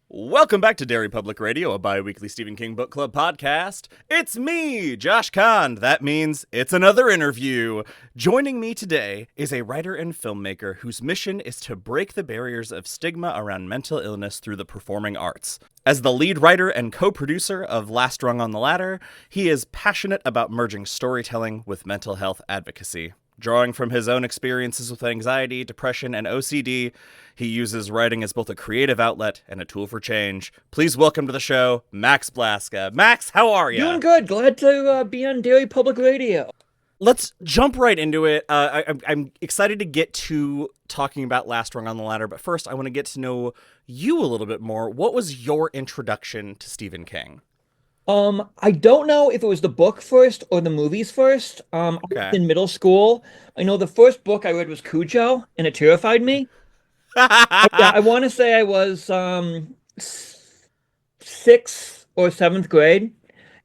Welcome back to Derry Public Radio, a bi-weekly Stephen King Book Club podcast. It's me, Josh Kahn. That means it's another interview. Joining me today is a writer and filmmaker whose mission is to break the barriers of stigma around mental illness through the performing arts. As the lead writer and co-producer of Last Rung on the Ladder, he is passionate about merging storytelling with mental health advocacy. Drawing from his own experiences with anxiety, depression, and OCD, he uses writing as both a creative outlet and a tool for change. Please welcome to the show, Max Blaska. Max, how are you? Doing good. Glad to be on Derry Public Radio. Let's jump right into it. I'm excited to get to talking about Last Rung on the Ladder, but first I want to get to know you a little bit more. What was your introduction to Stephen King? I don't know if it was the book first or the movies first. I was Okay. in middle school. I know the first book I read was Cujo, and it terrified me. Yeah, I want to say I was sixth or seventh grade. And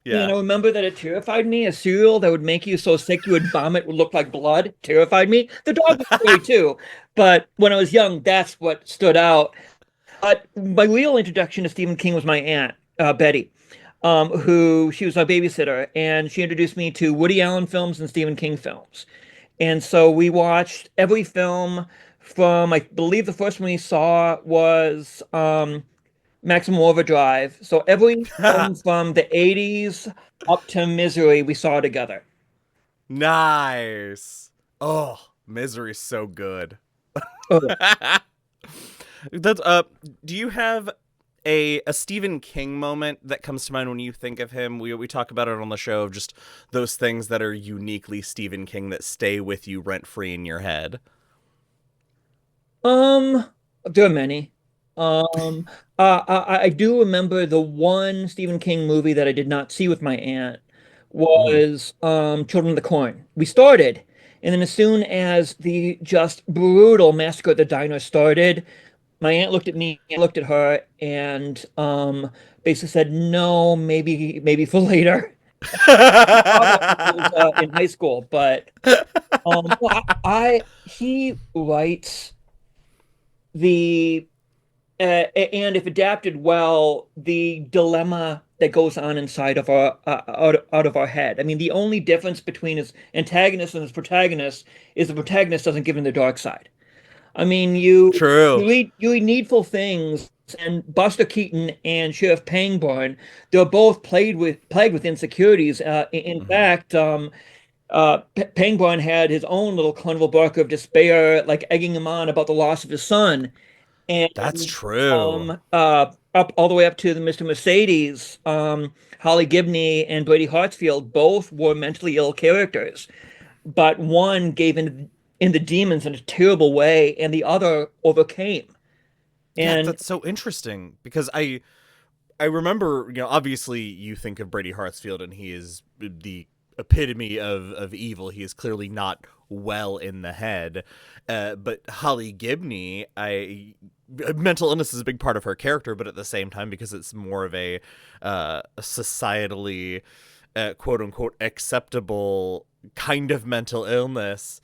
Yeah. I remember that it terrified me. A cereal that would make you so sick you would vomit would look like blood. Terrified me. The dog was scary too. But when I was young, that's what stood out. But my real introduction to Stephen King was my aunt, Betty, who she was my babysitter, and she introduced me to Woody Allen films and Stephen King films. And so we watched every film from, I believe the first one we saw was Maximum Overdrive. So every film from the 80s up to Misery we saw together. Nice. Oh, Misery's so good. Oh, yeah. That's do you have a Stephen King moment that comes to mind when you think of him? We talk about it on the show of just those things that are uniquely Stephen King that stay with you rent free in your head. Um, there are many. Um, I do remember the one Stephen King movie that I did not see with my aunt Mhm. was Children of the Corn. We started, and then as soon as the just brutal massacre at the diner started, my aunt looked at me, I looked at her, and basically said, "No, maybe for later." I saw that when I was in high school, but well, he writes the and if adapted well, the dilemma that goes on inside of our out of our head. I mean, the only difference between his antagonist and his protagonist is the protagonist doesn't give in the dark side. I mean, True. you read Needful Things and Buster Keaton and Sheriff Pangborn. They're both plagued with insecurities. In Mhm. fact, Pangborn had his own little carnival bark of despair, like egging him on about the loss of his son. That's And true. up all the way up to the Mr. Mercedes, Holly Gibney and Brady Hartsfield both were mentally ill characters, but one gave in the demons in a terrible way, and the other overcame. Yeah, And that's so interesting because I remember, obviously you think of Brady Hartsfield and he is the epitome of evil. He is clearly not well in the head. But Holly Gibney, mental illness is a big part of her character, but at the same time, because it's more of a societally, quote unquote, acceptable kind of mental illness,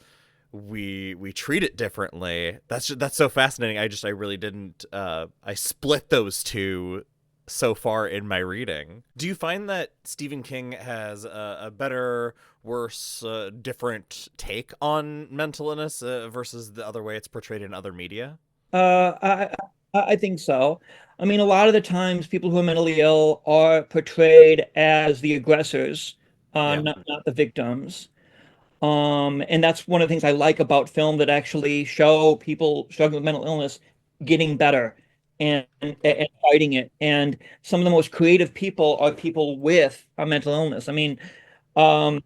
we treat it differently. That's so fascinating. I really didn't I split those two so far in my reading. Do you find that Stephen King has a better, worse, different take on mental illness versus the other way it's portrayed in other media? uh, I, I think so. I mean, a lot of the times people who are mentally ill are portrayed as the aggressors, Yeah. not the victims. And that's one of the things I like about film that actually show people struggling with mental illness getting better and fighting it. And some of the most creative people are people with a mental illness. I mean, um,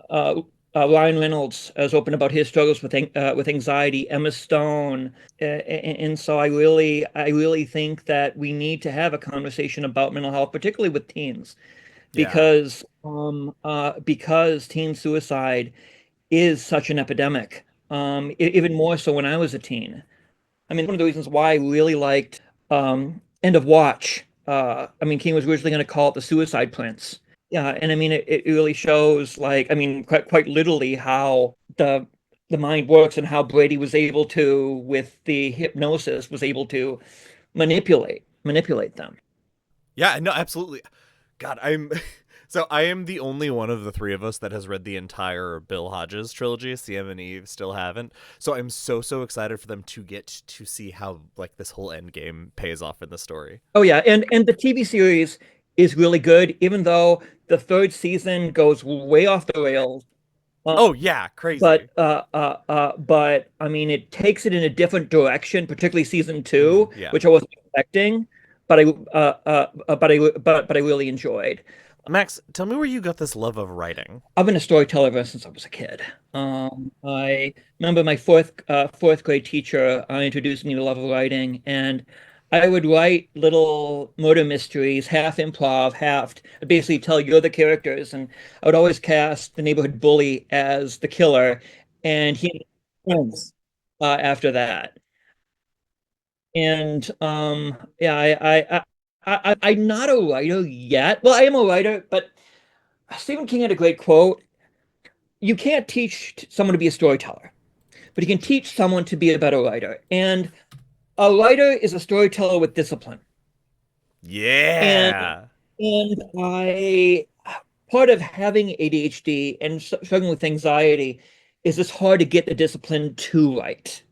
uh, Ryan Reynolds has opened about his struggles with anxiety. Emma Stone, and so I really think that we need to have a conversation about mental health, particularly with teens, Yeah. because teen suicide is such an epidemic. Even more so when I was a teen. I mean, one of the reasons why I really liked End of Watch. I mean, King was originally going to call it The Suicide Prince. Yeah, and I mean, it really shows, like, I mean, quite literally how the mind works and how Brady was able to, with the hypnosis, was able to manipulate. manipulate them. Yeah, no, absolutely. God, I'm so I am the only one of the three of us that has read the entire Bill Hodges trilogy. CM and Eve still haven't. So I'm so excited for them to get to see how like this whole end game pays off in the story. Oh yeah, and the TV series is really good, even though the third season goes way off the rails. Um, Oh yeah, but crazy. but I mean, it takes it in a different direction, particularly season two, Yeah. which I wasn't expecting, but I really enjoyed. Max, tell me where you got this love of writing. I've been a storyteller ever since I was a kid. I remember my fourth grade teacher introduced me to love of writing, and I would write little murder mysteries, half improv, half basically tell you're the characters, and I would always cast the neighborhood bully as the killer, and he and his friends after that. And yeah, I'm not a writer yet. Well, I am a writer, but Stephen King had a great quote. You can't teach someone to be a storyteller, but you can teach someone to be a better writer. And a writer is a storyteller with discipline. And Yeah. and I part of having ADHD and struggling with anxiety is it's hard to get the discipline to write.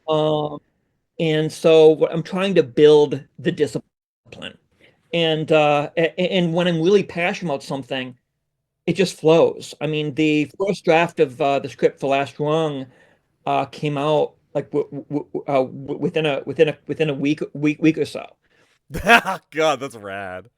Um, and so I'm trying to build the discipline. And when I'm really passionate about something, it just flows. I mean, the first draft of the script for Last Rung came out like within a week or so. God, that's rad.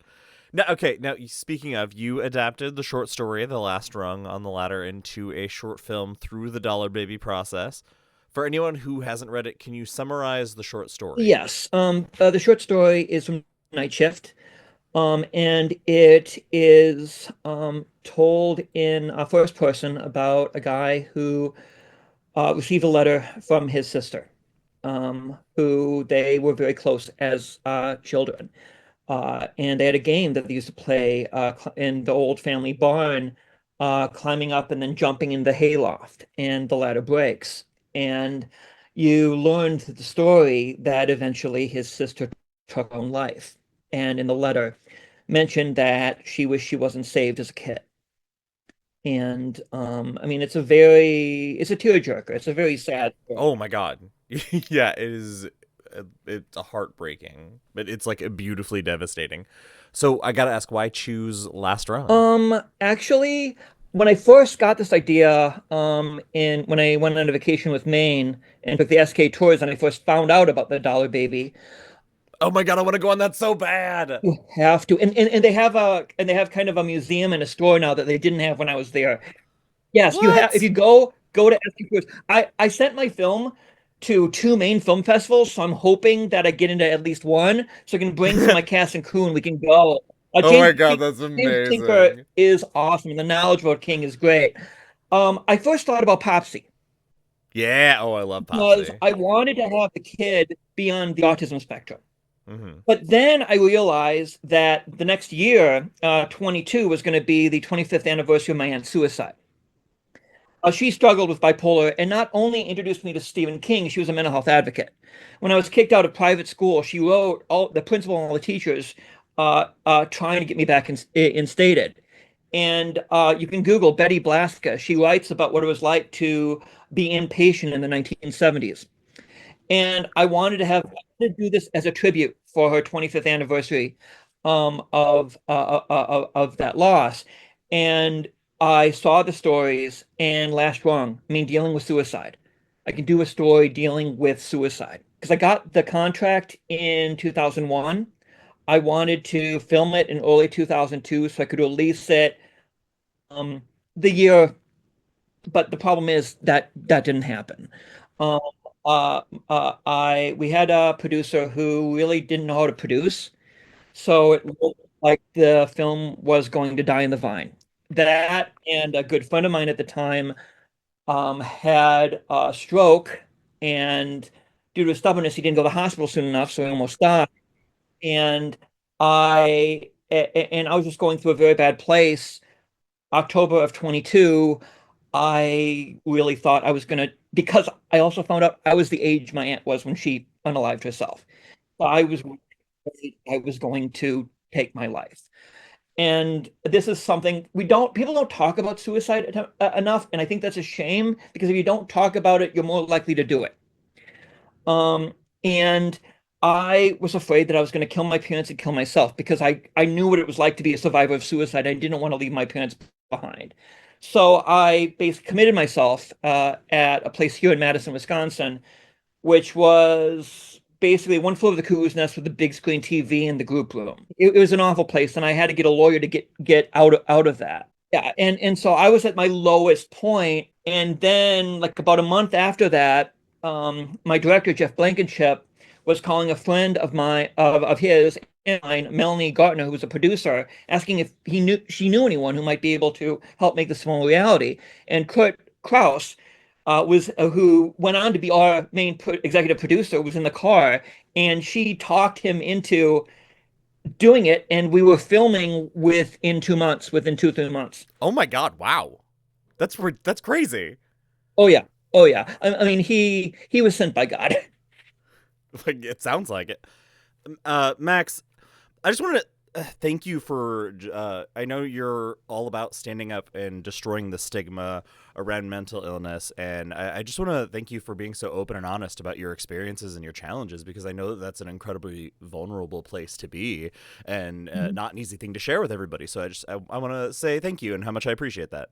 Now, okay, now speaking of, you adapted the short story "The Last Rung" on the Ladder into a short film through the Dollar Baby process. For anyone who hasn't read it, can you summarize the short story? Yes, the short story is from Night Shift, and it is told in first person about a guy who received a letter from his sister, who they were very close as children. And they had a game that they used to play in the old family barn, climbing up and then jumping in the hayloft, and the ladder breaks. And you learned the story that eventually his sister took her own life. And in the letter, mentioned that she wished she wasn't saved as a kid. And I mean, it's a tearjerker. It's a very sad story. Oh my god. Yeah, it is. It's a heartbreaking, but it's like a beautifully devastating. So I gotta ask, why choose Last Rung? Actually, when I first got this idea, in when I went on a vacation with Maine and took the SK tours, and I first found out about the Dollar Baby, Oh my god, I want to go on that so bad. you have to, and they have kind of a museum and a store now that they didn't have when I was there. Yes, you have. If What? you go to SK tours, I sent my film to two main film festivals, so I'm hoping that I get into at least one, so I can bring some of my cast and crew and we can go. Oh my god, that's James Tinker amazing. is awesome, and the knowledge about King is great. I first thought about Popsy Yeah. Oh, I love because Popsy. I wanted to have the kid be on the autism spectrum. Hmm. But then I realized that the next year, 22, was going to be the 25th anniversary of my aunt's suicide. She struggled with bipolar and not only introduced me to Stephen King, she was a mental health advocate. When I was kicked out of private school, she wrote all the principal and all the teachers trying to get me back instated. And you can Google Betty Blaska. She writes about what it was like to be inpatient in the 1970s. And I wanted to do this as a tribute for her 25th anniversary of that loss. And I saw the stories and Last Rung, I mean, dealing with suicide. I can do a story dealing with suicide because I got the contract in 2001. I wanted to film it in early 2002 so I could release it um, the year, but the problem is that that didn't happen. Um, I we had a producer who really didn't know how to produce, so it looked like the film was going to die in the vine. That and a good friend of mine at the time had a stroke, and due to his stubbornness, he didn't go to the hospital soon enough, so he almost died. And I was just going through a very bad place. October of 22, I really thought I was gonna, because I also found out I was the age my aunt was when she unalived herself. I was I was going to take my life. And this is something people don't talk about suicide enough. And I think that's a shame because if you don't talk about it, you're more likely to do it. Um, and I was afraid that I was going to kill my parents and kill myself because I knew what it was like to be a survivor of suicide. I didn't want to leave my parents behind. So I basically committed myself at a place here in Madison, Wisconsin, which was basically one floor of the cuckoo's nest with a big screen TV in the group room. It was an awful place, and I had to get a lawyer to get out of that. Yeah, and so I was at my lowest point, and then like about a month after that, my director Jeff Blankenship was calling a friend of his and mine, Melanie Gartner, who was a producer, asking if she knew anyone who might be able to help make this film a reality. And Kurt Kraus was who went on to be our main executive producer, was in the car, and she talked him into doing it, and we were filming within 2 months, within 2, 3 months. Oh my God! Wow, that's crazy. Oh yeah, oh yeah. I mean, he was sent by God. Like it sounds like it. Max, I just want to thank you for. I know you're all about standing up and destroying the stigma around mental illness, and I just want to thank you for being so open and honest about your experiences and your challenges because I know that that's an incredibly vulnerable place to be and not an easy thing to share with everybody. So I want to say thank you and how much I appreciate that.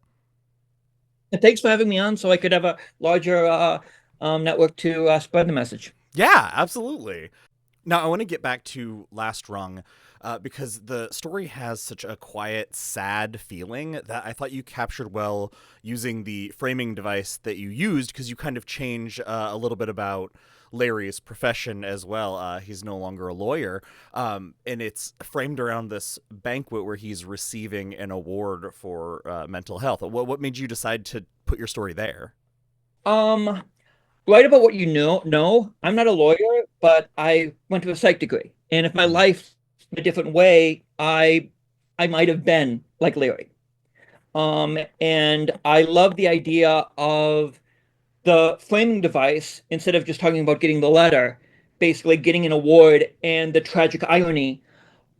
And thanks for having me on, so I could have a larger network to spread the message. Yeah, absolutely. Now, I want to get back to Last Rung because the story has such a quiet, sad feeling that I thought you captured well using the framing device that you used because you kind of change a little bit about Larry's profession as well. He's no longer a lawyer, and it's framed around this banquet where he's receiving an award for mental health. What made you decide to put your story there? Um, Write about what you know. No, I'm not a lawyer, but I went to a psych degree. And if my Mm. life in a different way, I might have been like Larry. And I love the idea of the framing device, instead of just talking about getting the letter, basically getting an award and the tragic irony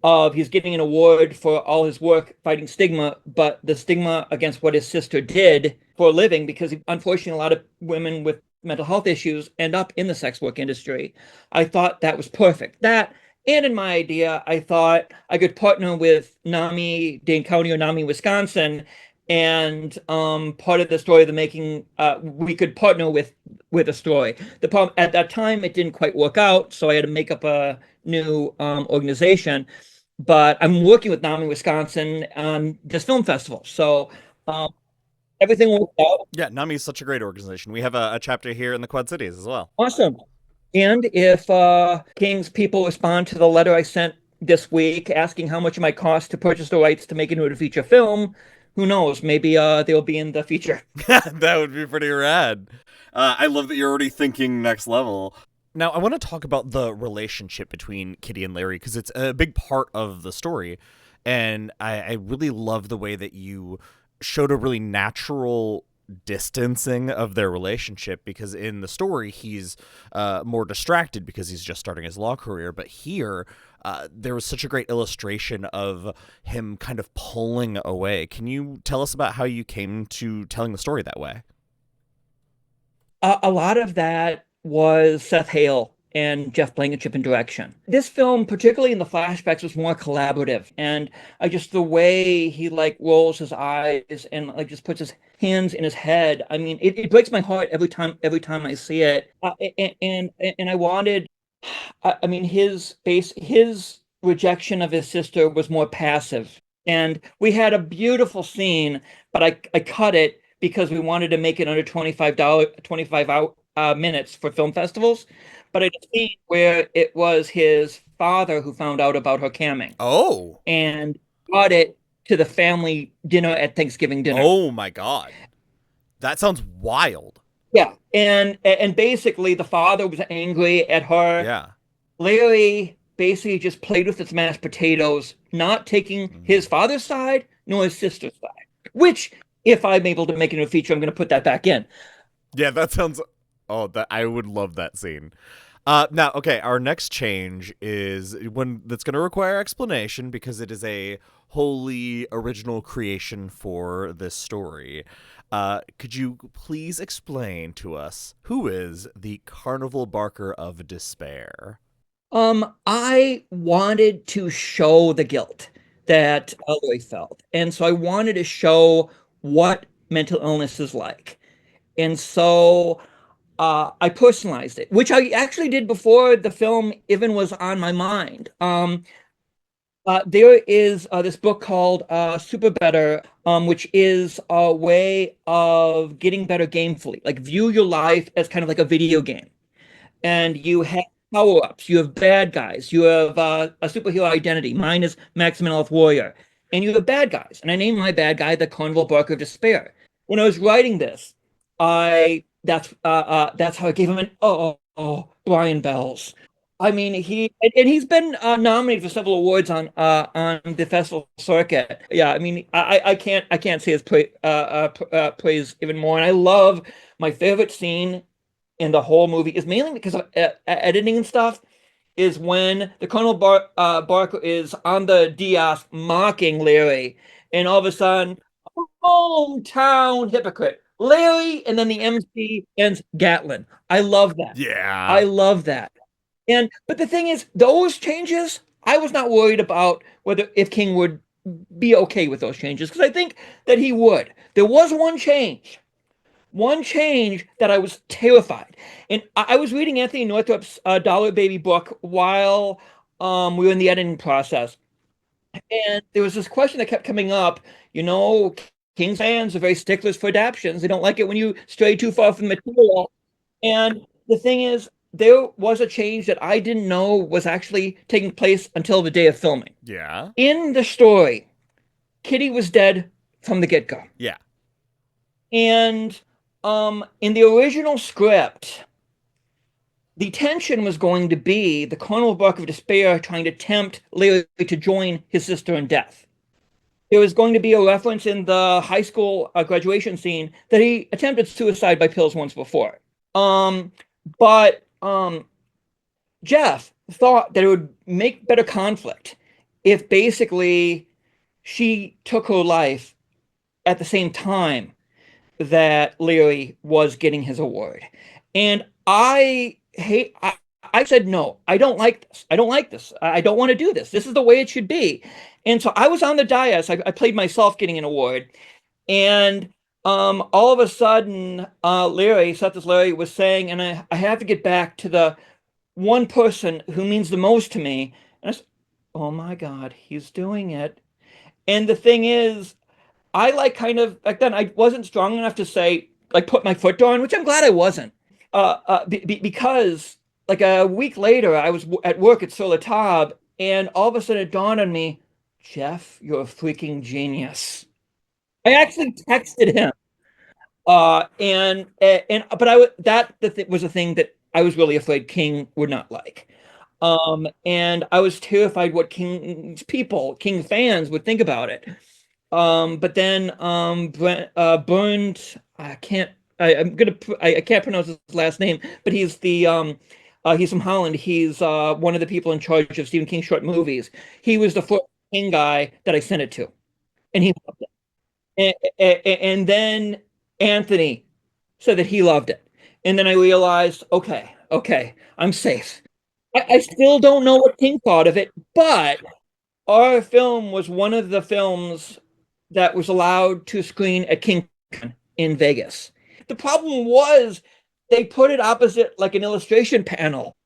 of he's getting an award for all his work fighting stigma, but the stigma against what his sister did for a living, because unfortunately, a lot of women with mental health issues end up in the sex work industry. I thought that was perfect. That, and in my idea, I thought I could partner with NAMI, Dane County or NAMI, Wisconsin, and part of the story of the making, we could partner with a story. The problem at that time, it didn't quite work out, so I had to make up a new organization, but I'm working with NAMI Wisconsin on this film festival. So um, everything worked out. Yeah, NAMI is such a great organization. We have a chapter here in the Quad Cities as well. Awesome. And if King's people respond to the letter I sent this week asking how much it might cost to purchase the rights to make it into a feature film, who knows? Maybe they'll be in the feature. That would be pretty rad. I love that you're already thinking next level. Now, I want to talk about the relationship between Kitty and Larry because it's a big part of the story. And I really love the way that you showed a really natural distancing of their relationship because in the story, he's more distracted because he's just starting his law career. But here, there was such a great illustration of him kind of pulling away. Can you tell us about how you came to telling the story that way? A lot of that was Seth Hale and Jeff Blankenship in direction. This film, particularly in the flashbacks, was more collaborative, and I just the way he like rolls his eyes and like just puts his hands in his head. I mean, it breaks my heart every time I see it. And I wanted, I mean, his rejection of his sister was more passive, and we had a beautiful scene, but I cut it because we wanted to make it under $25, 25 minutes for film festivals. But I just seen where it was his father who found out about her camming Oh, and brought it to the family dinner at Thanksgiving dinner. oh my God. That sounds wild. Yeah, and basically the father was angry at her. Yeah. Larry basically just played with his mashed potatoes, not taking Mhm. his father's side nor his sister's side. Which, if I'm able to make it into a feature, I'm going to put that back in. Yeah, that sounds. Oh, that I would love that scene. Now, okay, our next change is one that's going to require explanation because it is a wholly original creation for this story. Could you please explain to us who is the Carnival Barker of Despair? I wanted to show the guilt that Ellery felt. And so I wanted to show what mental illness is like. And so I personalized it, which I actually did before the film even was on my mind. There is this book called Super Better, which is a way of getting better gamefully. Like view your life as kind of like a video game, and you have power-ups, you have bad guys, you have a superhero identity. Mine is Max Warrior, and you have bad guys. And I named my bad guy the Carnival Barker of Despair. When I was writing this, I that's how I gave him an Brian Bells. I mean, he's been nominated for several awards on the festival circuit. Yeah, I mean, I can't say his praise even more. And I love my favorite scene in the whole movie is mainly because of editing and stuff. Is when the Barker is on the DS mocking Larry, and all of a sudden, hometown hypocrite, Larry, and then the MC ends Gatlin. I love that. Yeah. I love that. And but the thing is, those changes, I was not worried about whether if King would be okay with those changes because I think that he would. There was one change that I was terrified. And I was reading Anthony Northrup's Dollar Baby book while we were in the editing process. And there was this question that kept coming up. You know, King's fans are very sticklers for adaptions. They don't like it when you stray too far from the material. And the thing is, there was a change that I didn't know was actually taking place until the day of filming. Yeah. In the story, Kitty was dead from the get-go. Yeah. And in the original script, the tension was going to be the Carnival Bark of Despair trying to tempt Larry to join his sister in death. There was going to be a reference in the high school graduation scene that he attempted suicide by pills once before. But Jeff thought that it would make better conflict if basically she took her life at the same time that Larry was getting his award. And I said, no, I don't like this. I don't like this. I don't want to do this. This is the way it should be. And so I was on the dais. I played myself getting an award. And all of a sudden, Larry was saying, and I have to get back to the one person who means the most to me. And I said, oh my God, he's doing it. And the thing is, I like kind of back then I wasn't strong enough to say like put my foot down, which I'm glad I wasn't. Because like a week later I was at work at Solatab and all of a sudden it dawned on me, Jeff, you're a freaking genius. I actually texted him. And but was a thing that I was really afraid King would not like. And I was terrified what King fans would think about it. But then Burned, I can't pronounce his last name, but he's from Holland. He's one of the people in charge of Stephen King short movies. He was the first King guy that I sent it to, and he loved it. And then Anthony said that he loved it, and then I realized, okay, I'm safe. I still don't know what King thought of it, but our film was one of the films that was allowed to screen at King in Vegas. The problem was they put it opposite like an illustration panel.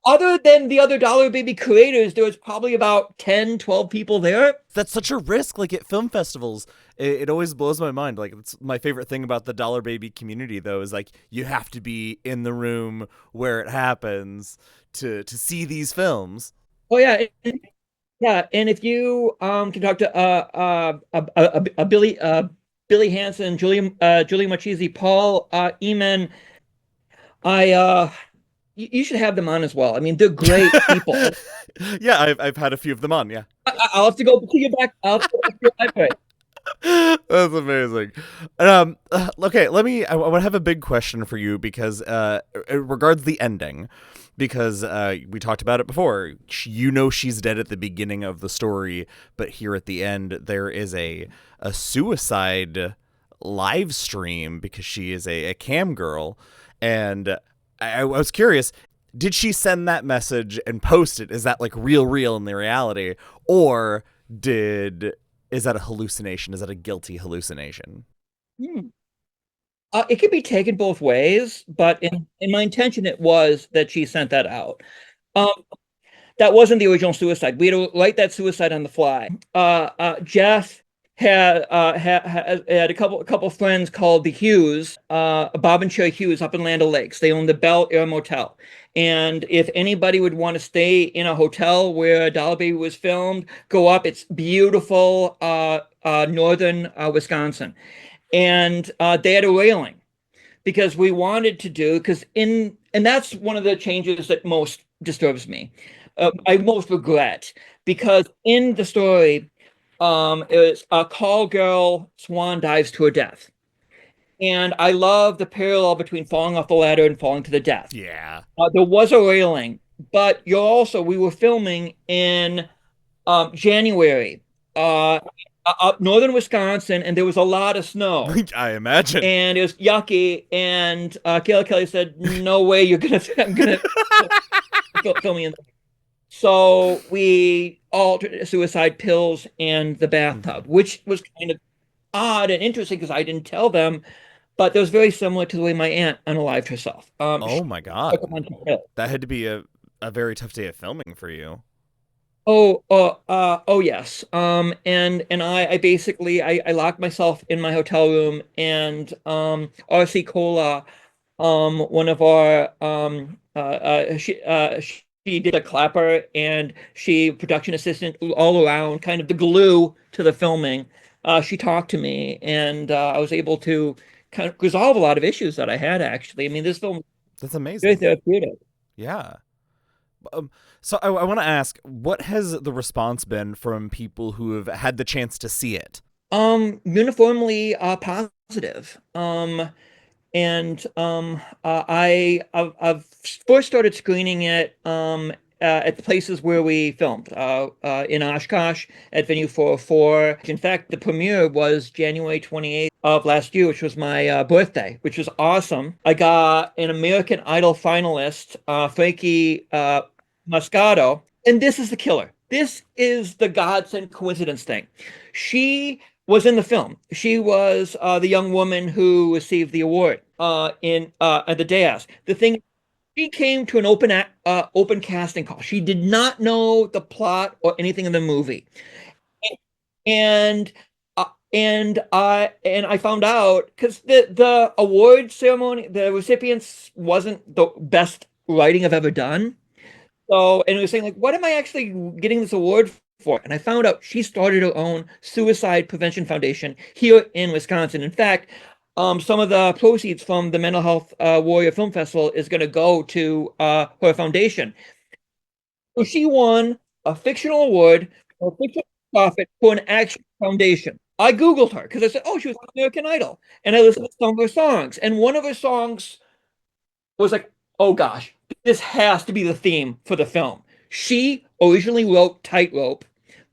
Other than the other Dollar Baby creators, there was probably about 10, 12 people there. That's such a risk, like at film festivals. It always blows my mind. Like, it's my favorite thing about the Dollar Baby community, though, is like you have to be in the room where it happens to see these films. Oh yeah, yeah, and if you can talk to Billy Hansen, Julie Machisi, Paul Eman, you should have them on as well. I mean, they're great people. Yeah, I've had a few of them on. Yeah. I'll have to go to your back. I'll have to go back to your library. That's amazing. Okay, I would have a big question for you because it regards the ending, because we talked about it before. You know she's dead at the beginning of the story, but here at the end there is a suicide live stream because she is a cam girl, and I was curious. Did she send that message and post it? Is that like real in the reality, or did is that a hallucination? Is that a guilty hallucination? Hmm. It could be taken both ways, but in my intention, it was that she sent that out. Um, that wasn't the original suicide. We had to write that suicide on the fly. Jeff had a couple friends called the Hughes, Bob and Cherry Hughes up in Land O'Lakes. They owned the Bel Air Motel. And if anybody would want to stay in a hotel where Dollar Baby was filmed, go up. It's beautiful, northern Wisconsin. And they had a railing because we wanted to do because in and that's one of the changes that most disturbs me. I most regret because in the story, it's a call girl swan dives to her death, and I love the parallel between falling off the ladder and falling to the death. Yeah. There was a railing, but you're also we were filming in January, up northern Wisconsin, and there was a lot of snow I imagine. and it was yucky. And Kayla Kelly said, "No way, you're gonna, I'm gonna film me in." So we altered suicide pills and the Mhm. bathtub, which was kind of odd and interesting because I didn't tell them, but that was very similar to the way my aunt unalived herself. She Oh my took a god. bunch of pills. That had to be a very tough day of filming for you. Oh yes. And I basically I locked myself in my hotel room and RC Cola, one of our she did a clapper and she production assistant all around, kind of the glue to the filming. She talked to me and I was able to kind of resolve a lot of issues that I had actually. I mean, this film is That's very amazing. therapeutic. Yeah. Um, so I want to ask, what has the response been from people who have had the chance to see it? Uniformly positive. I've first started screening it at the places where we filmed in Oshkosh at Venue 404. In fact, the premiere was January 28th of last year, which was my birthday, which was awesome. I got an American Idol finalist, Frankie Moscato, and this is the killer. This is the godsend coincidence thing. She was in the film. She was the young woman who received the award in at the dais. The thing, she came to an open casting call. She did not know the plot or anything in the movie, and and I found out because the award ceremony, the recipients wasn't the best writing I've ever done. So, and it was saying like, what am I actually getting this award for? And I found out she started her own suicide prevention foundation here in Wisconsin. In fact, some of the proceeds from the Mental Health Warrior Film Festival is going to go to her foundation. So she won a fictional award for fictional profit for an actual foundation. I Googled her because I said, oh, she was on American Idol. And I listened to some of her songs. And one of her songs was like, oh gosh, this has to be the theme for the film. She originally wrote Tightrope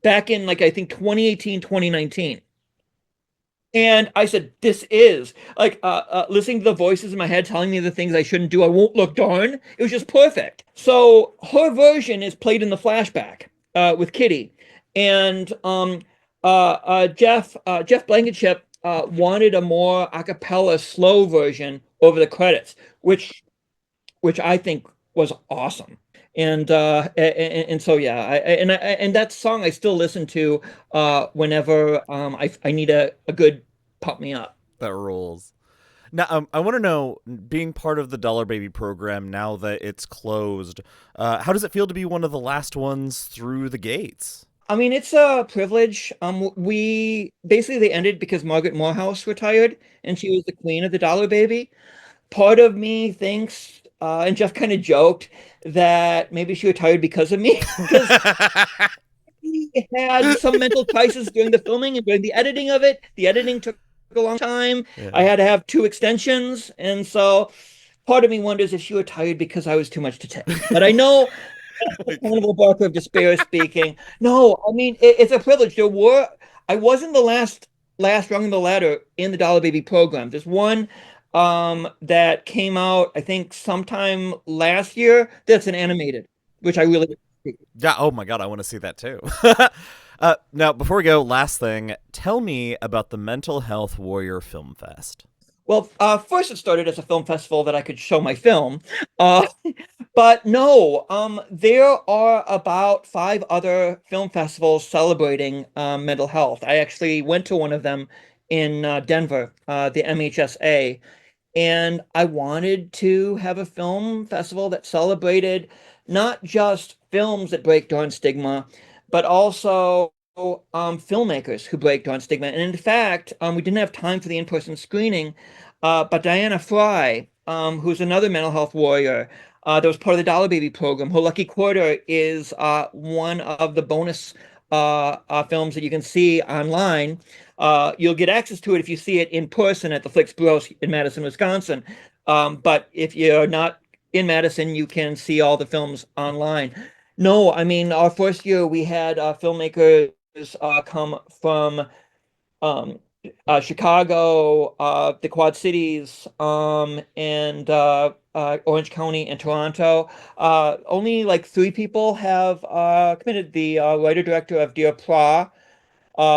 back in like I think 2018, 2019. And I said, this is like listening to the voices in my head telling me the things I shouldn't do. I won't look darn. It was just perfect. So her version is played in the flashback with Kitty. And Jeff Blankenship wanted a more a cappella slow version over the credits, which I think was awesome. And so yeah, and that song I still listen to whenever I need a good pump me up. That rules. Now, I want to know, being part of the Dollar Baby program now that it's closed, how does it feel to be one of the last ones through the gates? I mean, it's a privilege. We basically they ended because Margaret Morehouse retired and she was the queen of the Dollar Baby. Part of me thinks, and Jeff kind of joked that maybe she retired because of me, because we had some mental crisis during the filming and during the editing of it. The editing took a long time. I Yeah. had to have two extensions, and so part of me wonders if she was tired because I was too much to take. But I know the carnival barker of despair speaking. No, I mean it's a privilege. I wasn't the last rung of the ladder in the Dollar Baby program. There's one that came out, I think, sometime last year. That's an animated, which I really Yeah. Oh my god, I want to see that too. Now, before we go, last thing, tell me about the Mental Health Warrior Film Fest. well, first it started as a film festival that I could show my film. Uh, But no, there are about five other film festivals celebrating mental health. I actually went to one of them in Denver, the MHSA, and I wanted to have a film festival that celebrated not just films that break down stigma, but also filmmakers who break down stigma. And in fact, we didn't have time for the in-person screening, but Diana Fry, who's another mental health warrior, that was part of the Dollar Baby program. Her Lucky Quarter is one of the bonus films that you can see online. You'll get access to it if you see it in person at the Flix Bureau in Madison, Wisconsin. But if you're not in Madison, you can see all the films online. No, I mean, our first year we had filmmakers come from um, Chicago, the Quad Cities, and Orange County and Toronto. Only like three people have committed. The writer-director of Dear Pra,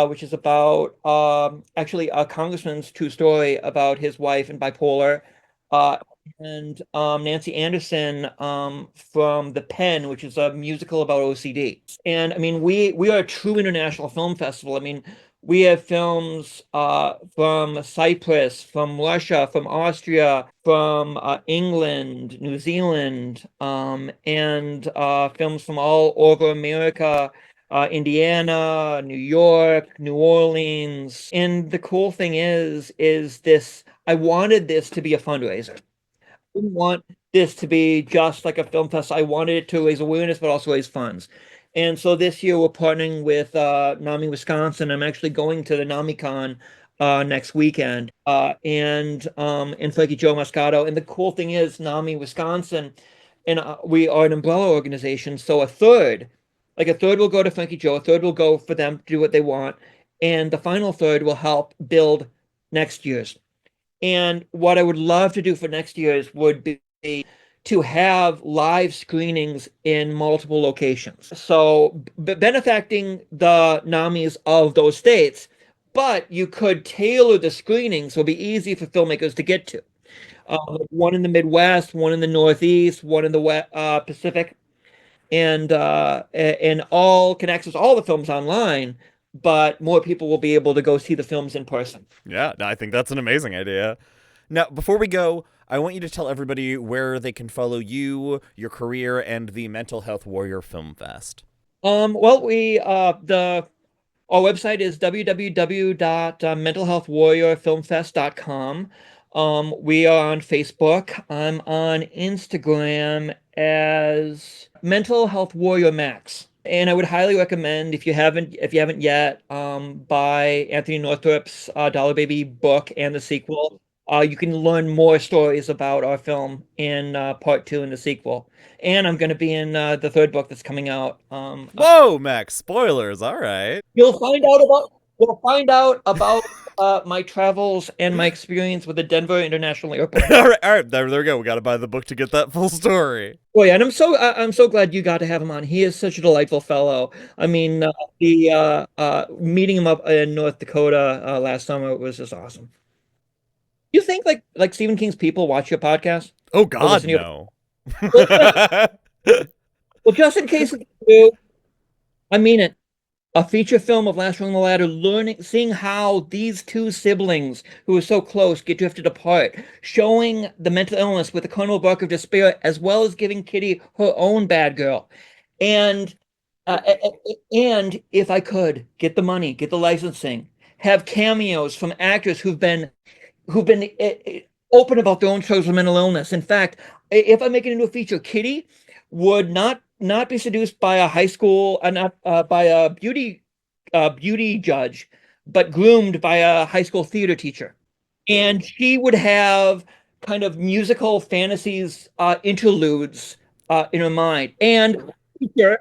which is about actually a congressman's true story about his wife and bipolar. Uh, and Nancy Anderson from The Pen, which is a musical about OCD. And I mean, we are a true international film festival. I mean, we have films from Cyprus, from Russia, from Austria, from England, New Zealand, and films from all over America, Indiana, New York, New Orleans. And the cool thing is this, I wanted this to be a fundraiser. I didn't want this to be just like a film fest. I wanted it to raise awareness, but also raise funds. And so this year we're partnering with NAMI Wisconsin. I'm actually going to the NAMICon next weekend, and Frankie Joe Moscato. And the cool thing is, NAMI Wisconsin, and we are an umbrella organization. So a third will go to Frankie Joe, a third will go for them to do what they want, and the final third will help build next year's. And what I would love to do for next year's would be to have live screenings in multiple locations. So benefacting the NAMIs of those states, but you could tailor the screenings so it'll be easy for filmmakers to get to. One in the Midwest, one in the Northeast, one in the Pacific, and all can access all the films online, but more people will be able to go see the films in person. Yeah, no, I think that's an amazing idea. Now, before we go, I want you to tell everybody where they can follow you, your career, and the Mental Health Warrior Film Fest. Well, we the our website is www.mentalhealthwarriorfilmfest.com. We are on Facebook. I'm on Instagram as Mental Health Warrior Max. And I would highly recommend if you haven't yet, buy Anthony Northrup's Dollar Baby book and the sequel. You can learn more stories about our film in part two and the sequel. And I'm going to be in the third book that's coming out. Whoa, Max! Spoilers. All right. You'll find out about my travels and my experience with the Denver International Airport. All right. All right. There we go. We got to buy the book to get that full story. Boy, and I'm so glad you got to have him on. He is such a delightful fellow. I mean, the meeting him up in North Dakota last summer was just awesome. You think like Stephen King's people watch your podcast Oh or God, listen to your no. well, well, just in case you do, I mean it. A feature film of Last Rung on the Ladder, seeing how these two siblings who are so close get drifted apart, showing the mental illness with the carnival bark of despair, as well as giving Kitty her own bad girl. And and if I could get the money, get the licensing, have cameos from actors who've been open about their own struggles with mental illness. In fact, if I make it into a feature, Kitty would not not be seduced by a high school, not by a beauty judge, but groomed by a high school theater teacher. And she would have kind of musical fantasies, interludes in her mind. And here,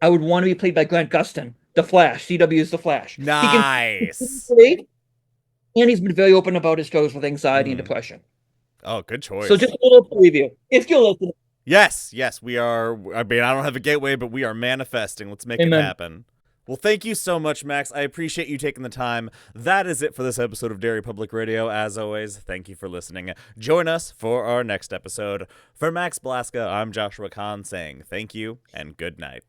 I would want to be played by Grant Gustin, The Flash. CW's The Flash. He can Nice. play, and he's been very open about his struggles with anxiety and Mm. depression. Oh, good So choice. just a little preview. If you're listening, Yes, yes, we are. I mean, I don't have a gateway, but we are manifesting. Let's make it amen. happen. Well, thank you so much, Max. I appreciate you taking the time. That is it for this episode of Derry Public Radio. As always, thank you for listening. Join us for our next episode. For Max Blaska, I'm Joshua Kahn saying thank you and good night.